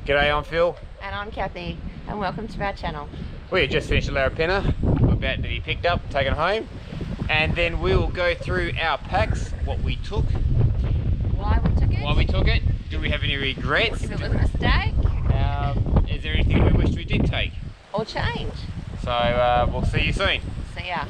G'day, I'm Phil. And I'm Kathy, and welcome to our channel. We had just finished at Larapinta. We're about to be picked up, taken home, and then we will go through our packs, what we took, Why we took it. Do we have any regrets? If it was a mistake. Is there anything we wished we did take? Or change. So we'll see you soon. See ya.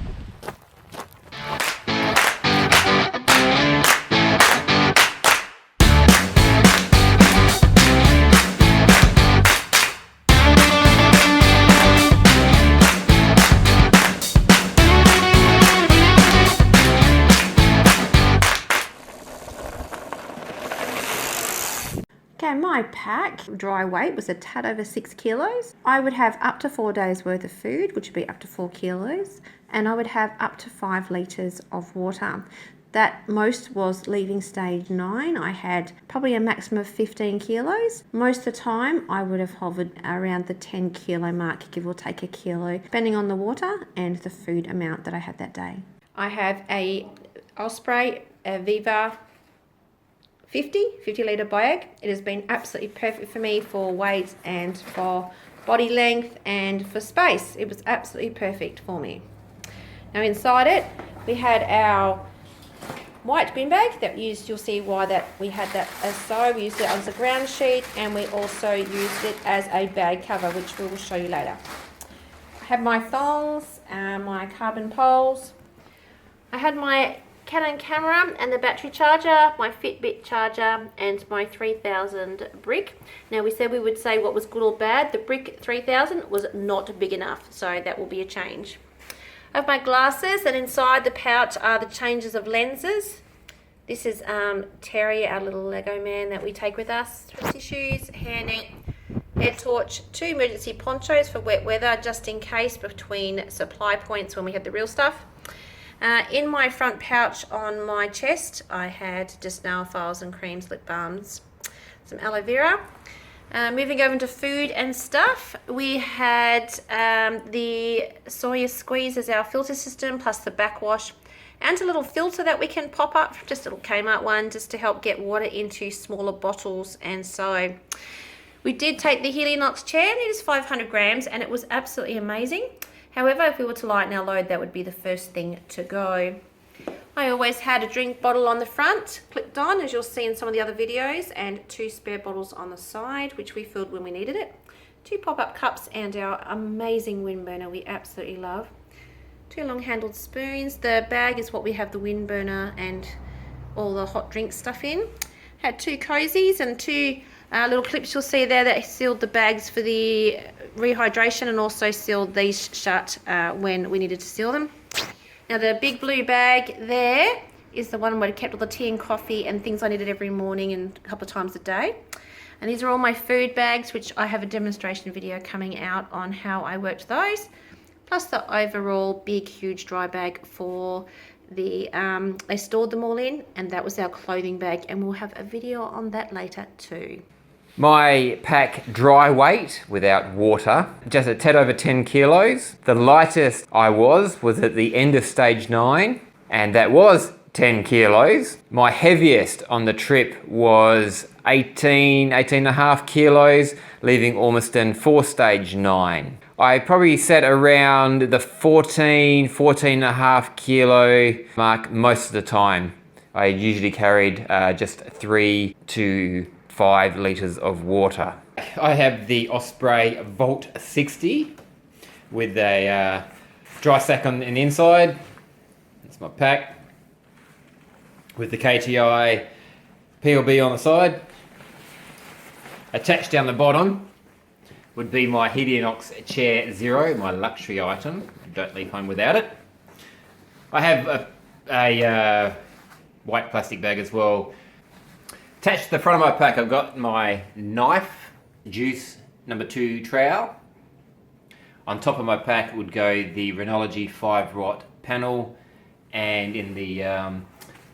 Okay, my pack dry weight was a tad over 6 kilos. I would have up to 4 days worth of food, which would be up to 4 kilos, and I would have up to 5 litres of water. That most was leaving stage 9. I had probably a maximum of 15 kilos. Most of the time I would have hovered around the 10 kilo mark, give or take a kilo, depending on the water and the food amount that I had that day. I have a Osprey Viva 50 litre bag. It has been absolutely perfect for me for weight and for body length and for space. It was absolutely perfect for me. Now inside it we had our white bin bag that we used. You'll see why that we had that as so. We used it as a ground sheet, and we also used it as a bag cover, which we will show you later. I have my thongs, my carbon poles. I had my Canon camera and the battery charger, my Fitbit charger, and my 3000 brick. Now we said we would say what was good or bad. The brick 3000 was not big enough, so that will be a change. I have my glasses, and inside the pouch are the changes of lenses. This is Terry, our little Lego man that we take with us. Tissues, hairnet, air torch, 2 emergency ponchos for wet weather, just in case between supply points when we have the real stuff. In my front pouch on my chest, I had just nail files and creams, lip balms, some aloe vera. Moving over into food and stuff, we had the Sawyer Squeeze as our filter system, plus the backwash, and a little filter that we can pop up, just a little Kmart one, just to help get water into smaller bottles. And so we did take the Helionox chair, and it is 500 grams, and it was absolutely amazing. However, if we were to lighten our load, that would be the first thing to go. I always had a drink bottle on the front, clipped on, as you'll see in some of the other videos, and 2 spare bottles on the side, which we filled when we needed it. 2 pop-up cups and our amazing Windburner we absolutely love. 2 long-handled spoons. The bag is what we have the Windburner and all the hot drink stuff in. Had 2 cozies and 2 little clips you'll see there that sealed the bags for the rehydration, and also sealed these shut when we needed to seal them. Now the big blue bag there is the one where I kept all the tea and coffee and things I needed every morning and a couple of times a day. And these are all my food bags, which I have a demonstration video coming out on how I worked those. Plus the overall big huge dry bag for the I stored them all in, and that was our clothing bag, and we'll have a video on that later too. My pack dry weight without water, just a tad over 10 kilos. The lightest I was at the end of stage 9, and that was 10 kilos. My heaviest on the trip was 18 and a half kilos, leaving Ormiston for stage 9. I probably sat around the 14 and a half kilo mark most of the time. I usually carried just 3 to 5 litres of water. I have the Osprey Volt 60 with a dry sack on the inside. That's my pack. With the KTI PLB on the side. Attached down the bottom would be my Helionox Chair Zero, my luxury item. Don't leave home without it. I have a white plastic bag as well. Attached to the front of my pack, I've got my knife, juice number 2 trowel. On top of my pack would go the Rhenology 5-watt panel, and in the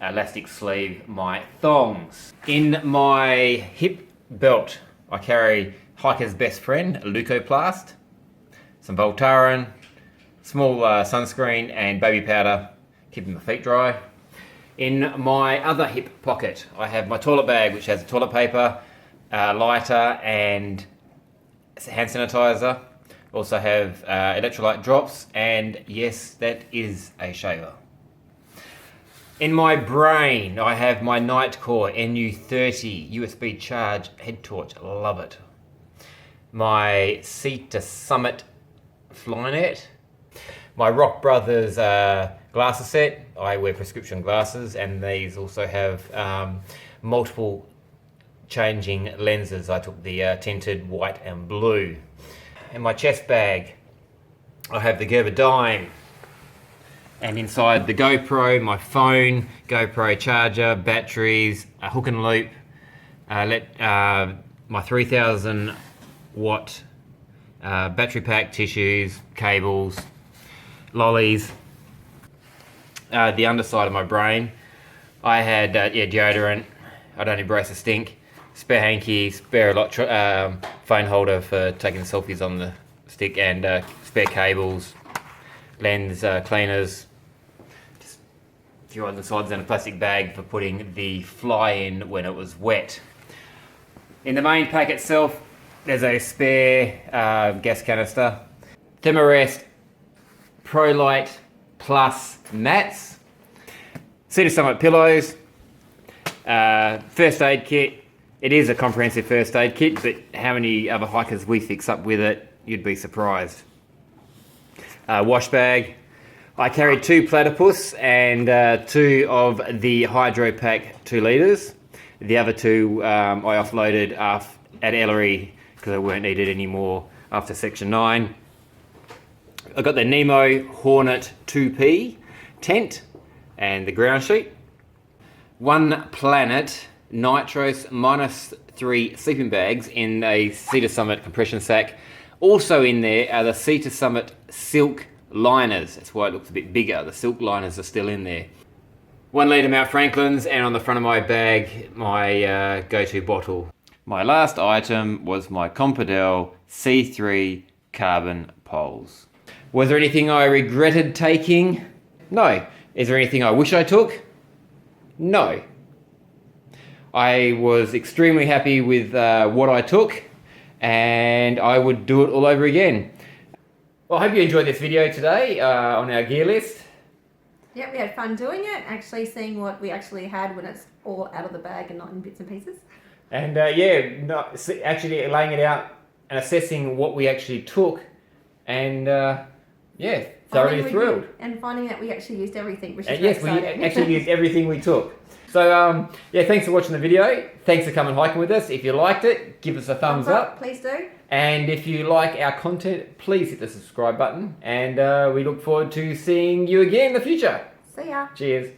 elastic sleeve, my thongs. In my hip belt, I carry hiker's best friend, a Leukoplast, some Voltaren, small sunscreen and baby powder, keeping my feet dry. In my other hip pocket, I have my toilet bag, which has toilet paper, lighter and hand sanitizer. Also have electrolyte drops, and yes, that is a shaver. In my brain, I have my Nightcore NU30 USB charge head torch. Love it. My Seat to Summit Flynet. My Rock Brothers glasses set. I wear prescription glasses, and these also have multiple changing lenses. I took the tinted white and blue. In my chest bag, I have the Gerber Dime. And inside the GoPro, my phone, GoPro charger, batteries, a hook and loop, my 3000 watt battery pack, tissues, cables, lollies. The underside of my brain, I had deodorant. I don't embrace a stink. Spare hanky, spare phone holder for taking selfies on the stick, and spare cables, lens cleaners, just a few odds and sods, and a plastic bag for putting the fly in when it was wet. In the main pack itself, there's a spare gas canister, Thermarest ProLite Plus mats, Cedar Summit pillows, first aid kit. It is a comprehensive first aid kit, but how many other hikers we fix up with it, you'd be surprised. Wash bag. I carried 2 platypus and 2 of the Hydro Pack 2 litres. The other 2 I offloaded at Ellery because they weren't needed anymore after Section 9. I got the Nemo Hornet 2P tent and the ground sheet. One Planet Nitros -3 sleeping bags in a Cedar Summit compression sack. Also in there are the Cedar Summit silk liners. That's why it looks a bit bigger. The silk liners are still in there. 1 litre Mount Franklin's, and on the front of my bag, my go-to bottle. My last item was my Compodel C3 carbon poles. Was there anything I regretted taking? No. Is there anything I wish I took? No. I was extremely happy with what I took, and I would do it all over again. Well, I hope you enjoyed this video today on our gear list. Yep, we had fun doing it, actually seeing what we actually had when it's all out of the bag and not in bits and pieces. And actually laying it out and assessing what we actually took, and thoroughly thrilled. And finding that we actually used everything, which is yes, exciting. we actually used everything we took. So, thanks for watching the video. Thanks for coming hiking with us. If you liked it, give us a thumbs up. Please do. And if you like our content, please hit the subscribe button. And we look forward to seeing you again in the future. See ya. Cheers.